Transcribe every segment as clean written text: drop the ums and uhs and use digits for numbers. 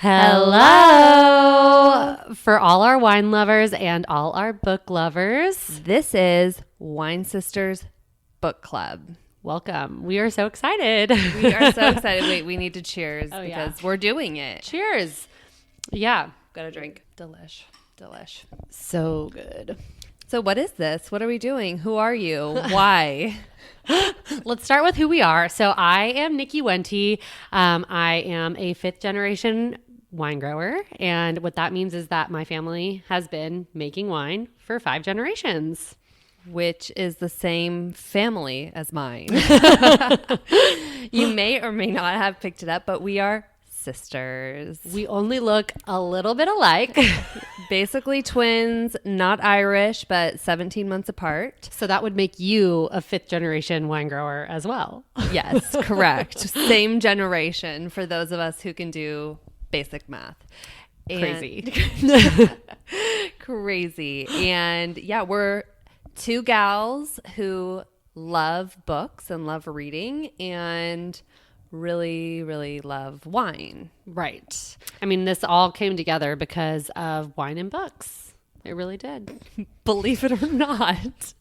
Hello! For all our wine lovers and all our book lovers, This is Wine Sisters Book Club. welcome. We are so excited. We are so excited. Wait, we need to cheers Oh, because yeah. we're doing it. Cheers. Yeah. Got a drink. Delish. So good. So what is this? What are we doing? Who are you? Why? Let's start with who we are. So I am Niki Wente. I am a fifth generation wine grower. And what that means is that my family has been making wine for 5 generations. Which is the same family as mine. You may or may not have picked it up, but we are sisters. We only look a little bit alike. Basically twins, not Irish, but 17 months apart. So that would make you a 5th generation wine grower as well. Yes, correct. Same generation for those of us who can do basic math. Crazy. Crazy. And yeah, we're 2 gals who love books and love reading and really, really love wine. Right. I mean, this all came together because of wine and books. It really did. Believe it or not.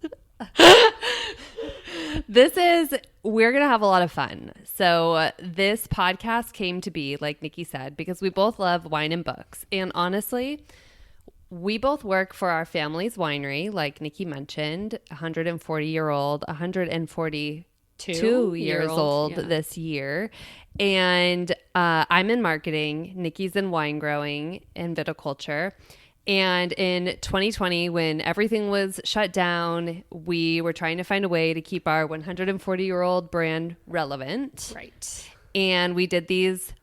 We're going to have a lot of fun. So this podcast came to be, like Niki said, because we both love wine and books. And honestly, we both work for our family's winery, like Niki mentioned, 140-year-old, 142 years old this year. And I'm in marketing. Nikki's in wine growing and viticulture. And in 2020, when everything was shut down, we were trying to find a way to keep our 140-year-old brand relevant. Right. And we did these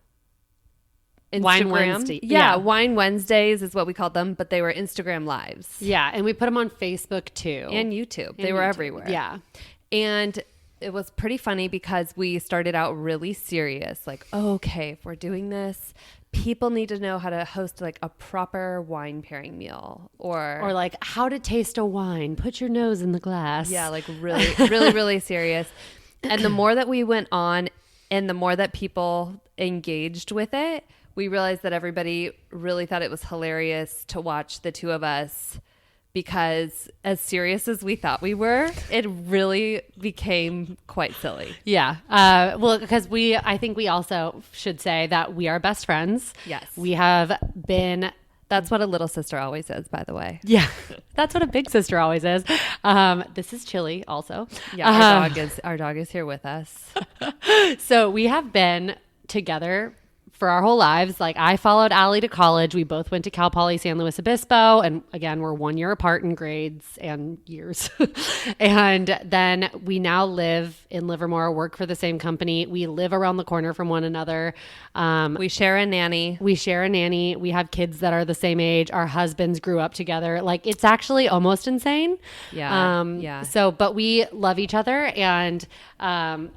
Wine Instagram. Wednesday. Yeah, Wine Wednesdays is what we called them, but they were Instagram lives. Yeah. And we put them on Facebook too. And YouTube. They were everywhere. Yeah. And it was pretty funny because we started out really serious. Like, oh, okay, if we're doing this, people need to know how to host like a proper wine pairing meal. Or like how to taste a wine. Put your nose in the glass. Yeah, like really, really, really serious. And the more that we went on and the more that people engaged with it, we realized that everybody really thought it was hilarious to watch the two of us, because as serious as we thought we were, it really became quite silly. Yeah. Well, because I think we also should say that we are best friends. Yes. We have been. That's what a little sister always is, by the way. Yeah. That's what a big sister always is. This is Chili also. Yeah, our dog is here with us. So we have been together for our whole lives. Like, I followed Aly to college. We both went to Cal Poly San Luis Obispo. And again, we're 1 year apart in grades and years. And then we now live in Livermore, work for the same company. We live around the corner from one another. We share a nanny. We have kids that are the same age. Our husbands grew up together. Like, it's actually almost insane. Yeah. Yeah. So, but we love each other, and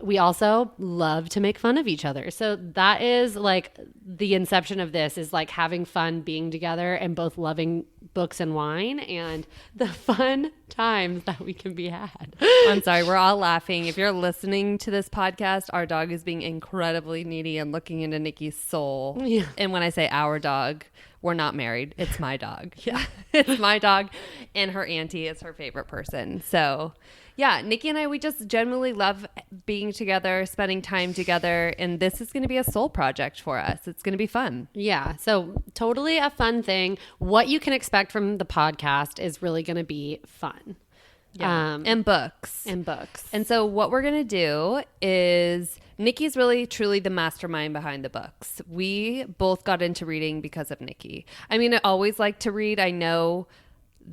we also love to make fun of each other. So that is like the inception of this, is like having fun being together and both loving books and wine and the fun times that we can be had. I'm sorry, we're all laughing. If you're listening to this podcast, our dog is being incredibly needy and looking into Nikki's soul. Yeah. And when I say our dog, we're not married. It's my dog. Yeah. It's my dog, and her auntie is her favorite person. So yeah, Niki and I, we just generally love being together, spending time together, and this is going to be a soul project for us. It's going to be fun. Yeah, so totally a fun thing. What you can expect from the podcast is really going to be fun. Yeah. And books. And so what we're going to do is, Niki's really truly the mastermind behind the books. We both got into reading because of Niki. I mean, I always liked to read. I know,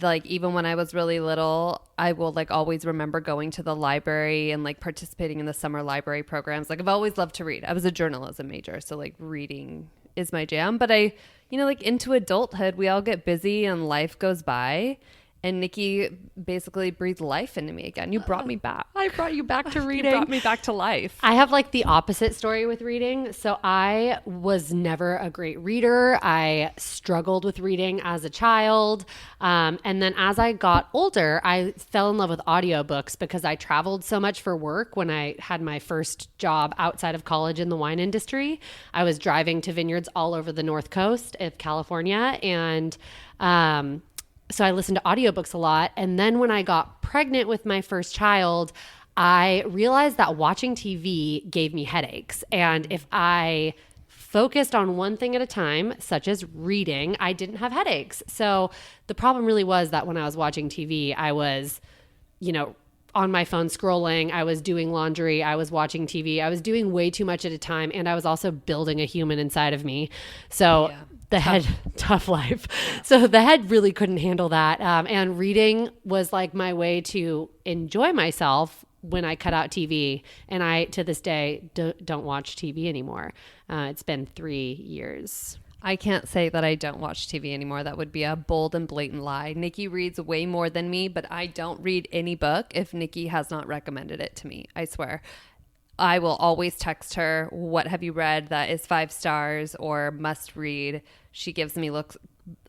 like, even when I was really little, I will like always remember going to the library and like participating in the summer library programs. Like, I've always loved to read. I was a journalism major, so like reading is my jam. But like into adulthood, we all get busy and life goes by. And Niki basically breathed life into me again. You brought me back. I brought you back to reading. You brought me back to life. I have like the opposite story with reading. So I was never a great reader. I struggled with reading as a child. And then as I got older, I fell in love with audiobooks because I traveled so much for work when I had my first job outside of college in the wine industry. I was driving to vineyards all over the North Coast of California. And so I listened to audiobooks a lot. And then when I got pregnant with my first child, I realized that watching TV gave me headaches. And if I focused on one thing at a time, such as reading, I didn't have headaches. So the problem really was that when I was watching TV, I was, on my phone scrolling, I was doing laundry, I was watching TV, I was doing way too much at a time. And I was also building a human inside of me. So the head, tough life. So the head really couldn't handle that. And reading was like my way to enjoy myself when I cut out TV. And I, to this day, don't watch TV anymore. It's been 3 years. I can't say that I don't watch TV anymore. That would be a bold and blatant lie. Niki reads way more than me, but I don't read any book if Niki has not recommended it to me. I swear. I will always text her, what have you read that is 5 stars or must read? She gives me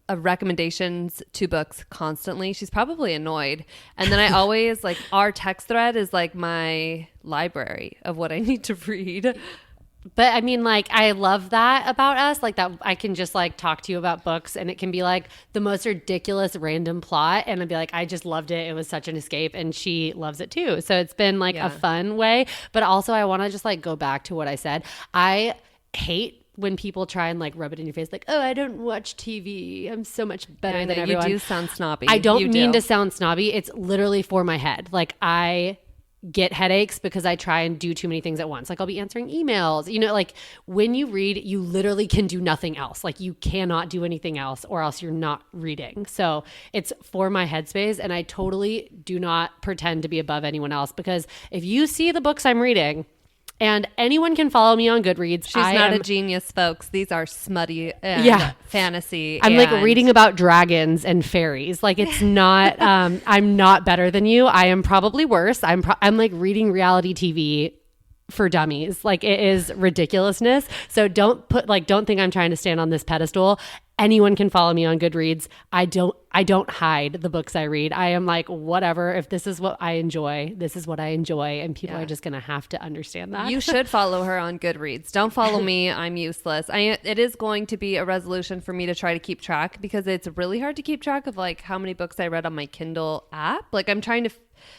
recommendations to books constantly. She's probably annoyed. And then I always our text thread is like my library of what I need to read. But I mean, I love that about us, that I can just talk to you about books and it can be the most ridiculous random plot. And I'd be like, I just loved it. It was such an escape. And she loves it too. So it's been a fun way. But also I want to just go back to what I said. I hate when people try and rub it in your face, oh, I don't watch TV. I'm so much better than everyone. You do sound snobby. I don't mean to sound snobby. It's literally for my head. I get headaches because I try and do too many things at once. I'll be answering emails. When you read, you literally can do nothing else. You cannot do anything else or else you're not reading. So it's for my headspace. And I totally do not pretend to be above anyone else because if you see the books I'm reading, and anyone can follow me on Goodreads. She's not a genius, folks. These are smutty and fantasy. I'm reading about dragons and fairies. It's not, I'm not better than you. I am probably worse. I'm reading reality TV for dummies. It is ridiculousness. So don't think I'm trying to stand on this pedestal. Anyone can follow me on Goodreads. I don't hide the books I read. I am whatever. If this is what I enjoy, this is what I enjoy. And people are just going to have to understand that. You should follow her on Goodreads. Don't follow me. I'm useless. It is going to be a resolution for me to try to keep track because it's really hard to keep track of how many books I read on my Kindle app. I'm trying to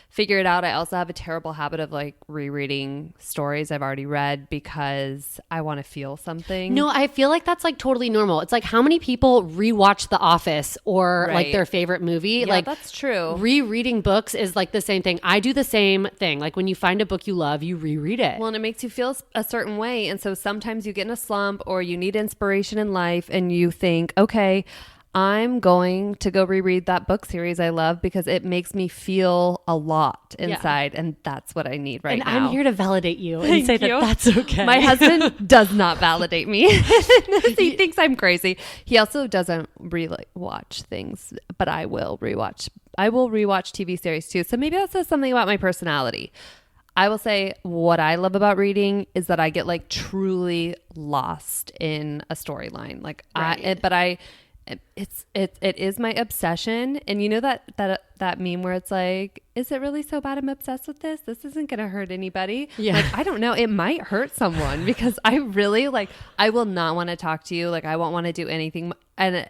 figure it out. I also have a terrible habit of rereading stories I've already read because I want to feel something. No, I feel that's totally normal. It's how many people rewatch The Office or their favorite movie? Yeah, that's true. Rereading books is the same thing. I do the same thing. When you find a book you love, you reread it. Well, and it makes you feel a certain way. And so sometimes you get in a slump or you need inspiration in life and you think, okay, I'm going to go reread that book series I love because it makes me feel a lot inside. Yeah. And that's what I need now. And I'm here to validate you and say that that's okay. My husband does not validate me. He thinks I'm crazy. He also doesn't really watch things, but I will rewatch TV series too. So maybe that says something about my personality. I will say what I love about reading is that I get truly lost in a storyline. It is my obsession. And you know that meme where it's is it really so bad I'm obsessed with this? This isn't going to hurt anybody. Yeah. I don't know. It might hurt someone because I really I will not want to talk to you. I won't want to do anything. And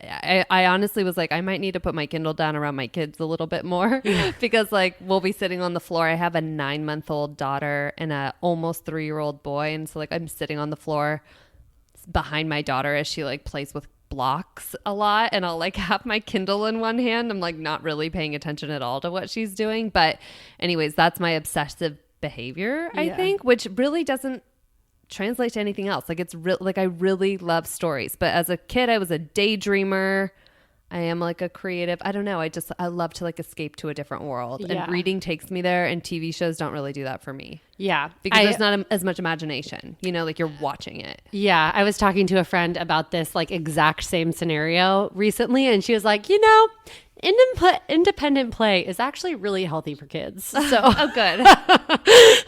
I honestly was I might need to put my Kindle down around my kids a little bit more because we'll be sitting on the floor. I have a 9-month-old daughter and a almost 3-year-old boy. And so I'm sitting on the floor behind my daughter as she plays with blocks a lot and I'll have my Kindle in one hand. I'm not really paying attention at all to what she's doing. But anyways, that's my obsessive behavior, I think, which really doesn't translate to anything else. It's I really love stories. But as a kid, I was a daydreamer. I am a creative. I don't know. I love to escape to a different world. Yeah. And reading takes me there and TV shows don't really do that for me. Yeah. Because there's not as much imagination, you're watching it. Yeah. I was talking to a friend about this exact same scenario recently and she was independent play is actually really healthy for kids. So oh, good.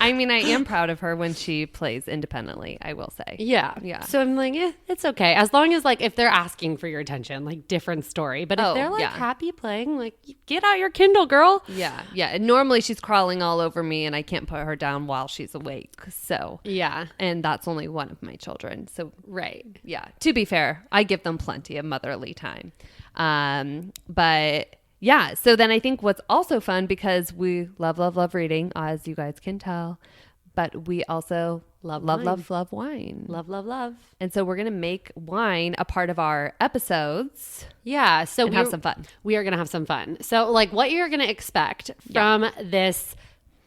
I mean, I am proud of her when she plays independently, I will say. Yeah. So I'm like, it's okay. As long as like if they're asking for your attention, like different story. But if they're like happy playing, like get out your Kindle, girl. Yeah. And normally she's crawling all over me and I can't put her down while she's awake. So yeah. And that's only one of my children. So right. Yeah. To be fair, I give them plenty of motherly time. But yeah, so then I think what's also fun, because we love reading, as you guys can tell, but we also love wine. Love. And so we're going to make wine a part of our episodes. Yeah. So we have some fun. We are going to have some fun. So like what you're going to expect from this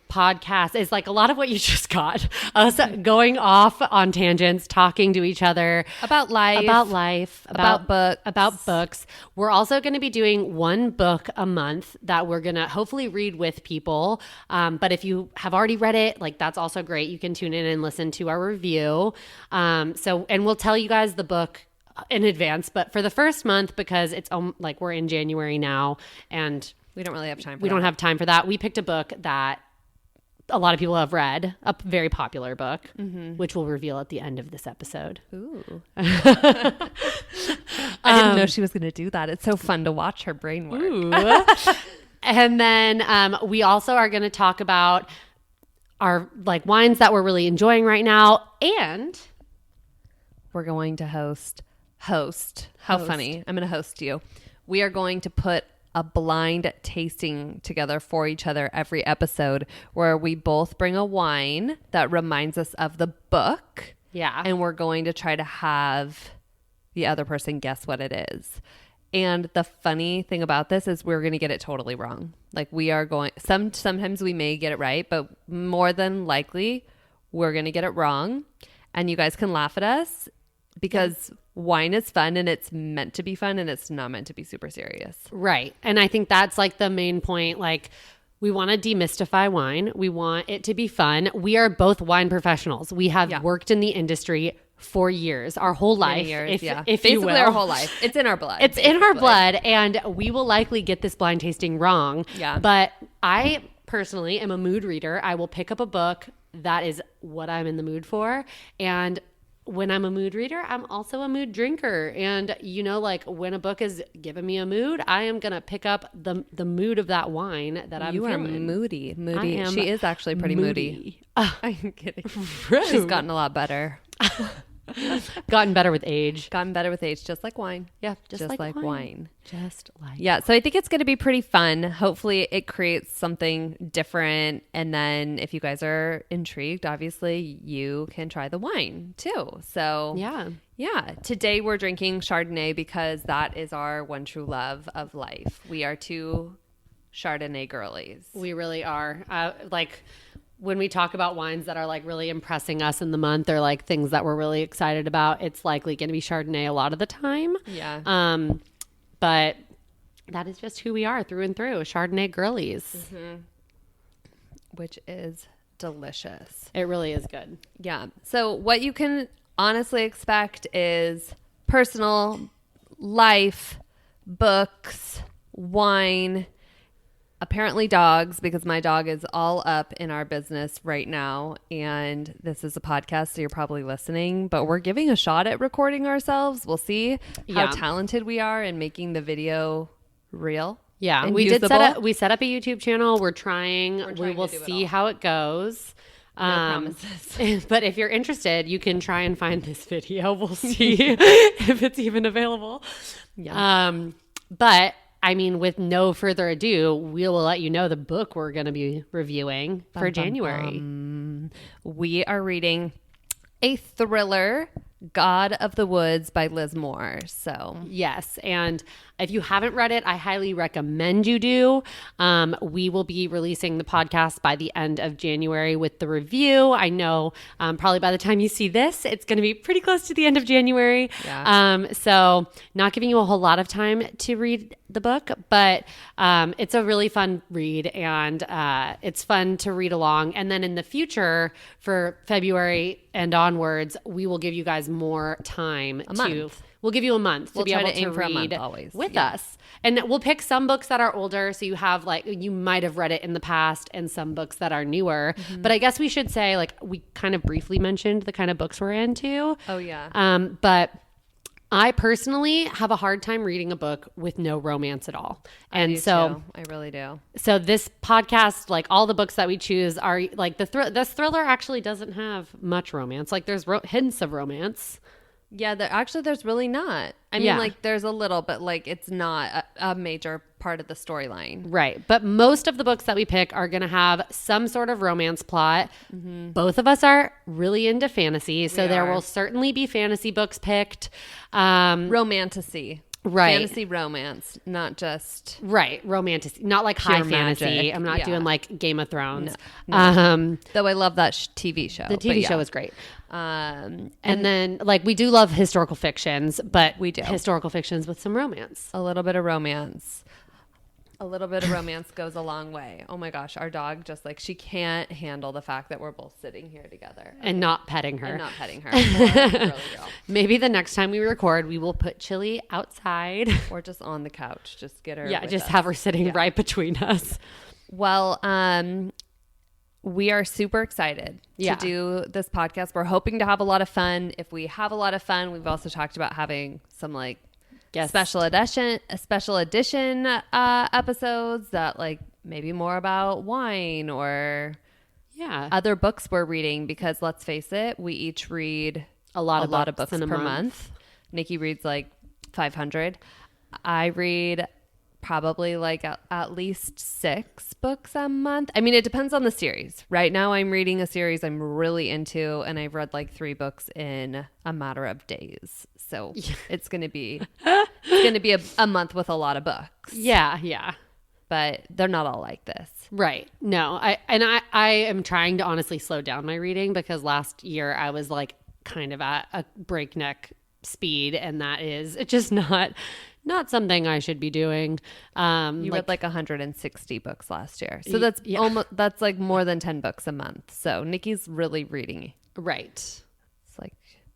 podcast is like a lot of what you just got, us going off on tangents, talking to each other about life, about books. We're also going to be doing one book a month that we're going to hopefully read with people. But if you have already read it, like that's also great. You can tune in and listen to our review. And we'll tell you guys the book in advance, but for the first month, because it's like we're in January now and we don't really have time. Don't have time for that. We picked a book that a lot of people have read, a very popular book, which we'll reveal at the end of this episode. Ooh. I didn't know she was going to do that. It's so fun to watch her brain work. And then we also are going to talk about our like wines that we're really enjoying right now. And we're going to host. How funny. I'm going to host you. We are going to put a blind tasting together for each other every episode, where we both bring a wine that reminds us of the book. Yeah. And we're going to try to have the other person guess what it is. And the funny thing about this is we're going to get it totally wrong. Like we are going, sometimes we may get it right, but more than likely we're going to get it wrong. And you guys can laugh at us because wine is fun and it's meant to be fun and it's not meant to be super serious. Right. And I think that's like the main point. Like we want to demystify wine. We want it to be fun. We are both wine professionals. We have worked in the industry for years, our whole life. If basically you will. Our whole life. It's in our blood. It's in our blood, and we will likely get this blind tasting wrong. Yeah. But I personally am a mood reader. I will pick up a book that is what I'm in the mood for, and when I'm a mood reader, I'm also a mood drinker. And, you know, like when a book is giving me a mood, I am going to pick up the mood of that wine that I'm feeling. You are moody. She is actually pretty moody. I'm kidding. Rude. She's gotten a lot better. Gotten better with age. Just like wine. Yeah, just like wine. Yeah, so I think it's going to be pretty fun. Hopefully it creates something different. And then if you guys are intrigued, obviously you can try the wine too. So yeah. Today we're drinking Chardonnay because that is our one true love of life. We are two Chardonnay girlies. We really are. When we talk about wines that are like really impressing us in the month or like things that we're really excited about, it's likely going to be Chardonnay a lot of the time. Yeah. But that is just who we are through and through, Chardonnay girlies. Mm-hmm. Which is delicious. It really is good. Yeah. So what you can honestly expect is personal life, books, wine, apparently dogs, because my dog is all up in our business right now. And this is a podcast, so you're probably listening, but we're giving a shot at recording ourselves. We'll see how talented we are in making the video real. Yeah, we set up a YouTube channel. We're trying we will see how it goes. No promises. But if you're interested, you can try and find this video. We'll see if it's even available. Yeah. But I mean, with no further ado, we will let you know the book we're going to be reviewing for January. We are reading a thriller, God of the Woods by Liz Moore. So yes, and if you haven't read it, I highly recommend you do. We will be releasing the podcast by the end of January with the review. I know probably by the time you see this, it's going to be pretty close to the end of January. Yeah. So not giving you a whole lot of time to read the book, but it's a really fun read, and it's fun to read along. And then in the future, for February and onwards, we will give you guys more time We'll give you a month to be able to read with us. And we'll pick some books that are older, so you have you might have read it in the past, and some books that are newer. Mm-hmm. But I guess we should say, we kind of briefly mentioned the kind of books we're into. Oh, yeah. But I personally have a hard time reading a book with no romance at all. And I really do. So this podcast, all the books that we choose are this thriller actually doesn't have much romance. There's hints of romance. Yeah, there's really not. I mean, there's a little, but it's not a major part of the storyline. Right. But most of the books that we pick are going to have some sort of romance plot. Mm-hmm. Both of us are really into fantasy, so there will certainly be fantasy books picked. Romantasy. Right. Fantasy romance, not just... Right. Romantic. Not high fantasy. Magic. I'm not doing Game of Thrones. No. Though I love that TV show. The TV show is great. And then we do love historical fictions, but we do historical fictions with some romance. A little bit of romance. A little bit of romance goes a long way. Oh my gosh, our dog just she can't handle the fact that we're both sitting here together. And not petting her. Really Maybe the next time we record, we will put Chili outside. Or just on the couch. Just get her have her sitting right between us. Well, we are super excited to do this podcast. We're hoping to have a lot of fun. If we have a lot of fun, we've also talked about having some special edition episodes that maybe more about wine or other books we're reading, because let's face it, we each read a lot of books per month. Nikki reads 500. I read probably at least 6 books a month. I mean, it depends on the series. Right now I'm reading a series I'm really into, and I've read 3 books in a matter of days. So it's going to be a month with a lot of books. Yeah. But they're not all like this. Right. No. I am trying to honestly slow down my reading, because last year I was kind of at a breakneck speed, and that is just not something I should be doing. You read 160 books last year. So that's that's more than 10 books a month. So Nikki's really reading. Right.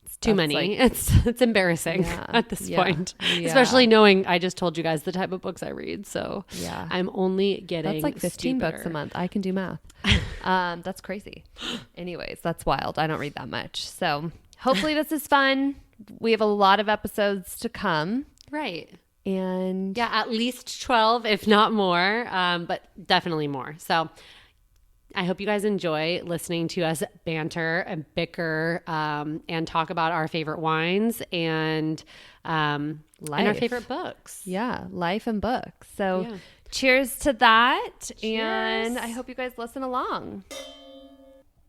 It's too many. It's embarrassing at this point. Yeah. Especially knowing I just told you guys the type of books I read. So I'm only getting that's 15 stupider. books a month. I can do math. That's crazy. Anyways, that's wild. I don't read that much. So hopefully this is fun. We have a lot of episodes to come. Right. And at least 12, if not more, but definitely more. So I hope you guys enjoy listening to us banter and bicker and talk about our favorite wines and our favorite books. Yeah, life and books. So cheers to that. Cheers. And I hope you guys listen along.